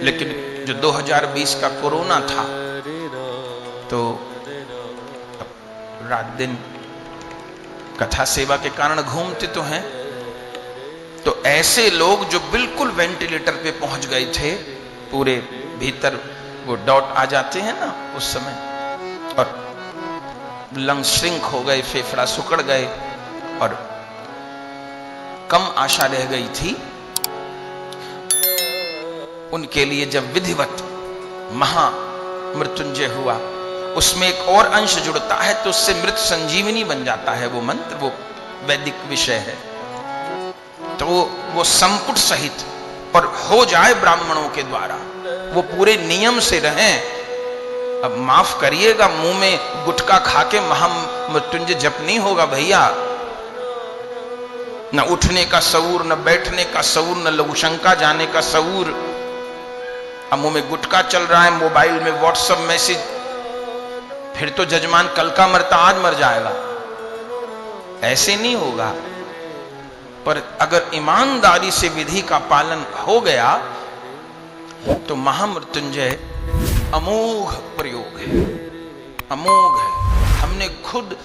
लेकिन जो 2020 का कोरोना था, तो रात दिन कथा सेवा के कारण घूमते तो हैं, तो ऐसे लोग जो बिल्कुल वेंटिलेटर पे पहुंच गए थे, पूरे भीतर वो डॉट आ जाते हैं ना उस समय, और लंग श्रिंक हो गए, फेफड़ा सुकड़ गए और कम आशा रह गई थी, उनके लिए जब विधिवत महामृत्युंजय हुआ, उसमें एक और अंश जुड़ता है तो उससे मृत संजीवनी बन जाता है वो मंत्र, वो वैदिक विषय है। तो वो संपुट सहित और हो जाए ब्राह्मणों के द्वारा, वो पूरे नियम से रहें। अब माफ करिएगा, मुंह में गुटखा खा के महामृत्युंजय जप नहीं होगा भैया। न उठने का शऊर, न बैठने का शऊर, न लघुशंका जाने का शऊर। अब मुंह में गुटखा चल रहा है, मोबाइल में व्हाट्सएप मैसेज, फिर तो जजमान कल का मरता आज मर जाएगा, ऐसे नहीं होगा। पर अगर ईमानदारी से विधि का पालन हो गया तो महामृत्युंजय अमोघ प्रयोग है, अमोघ है। हमने खुद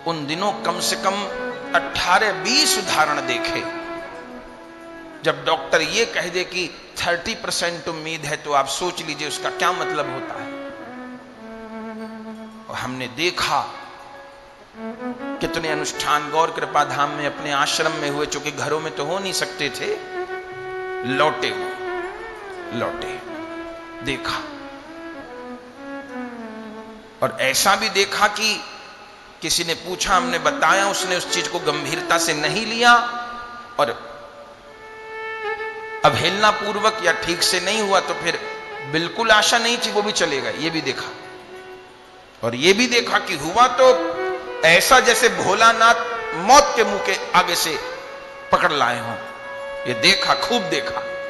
उन दिनों कम से कम 18-20 उदाहरण देखे। जब डॉक्टर ये कह दे कि 30% उम्मीद है, तो आप सोच लीजिए उसका क्या मतलब होता है। और हमने देखा कितने अनुष्ठान गौर कृपा धाम में अपने आश्रम में हुए, चूंकि घरों में तो हो नहीं सकते थे, लौटे देखा। और ऐसा भी देखा कि किसी ने पूछा, हमने बताया, उसने उस चीज को गंभीरता से नहीं लिया और अवहेलना पूर्वक या ठीक से नहीं हुआ तो फिर बिल्कुल आशा नहीं थी, वो भी चलेगा। ये भी देखा। और ये भी देखा कि हुआ तो ऐसा जैसे भोलानाथ मौत के मुंह के आगे से पकड़ लाए हों। ये देखा, खूब देखा।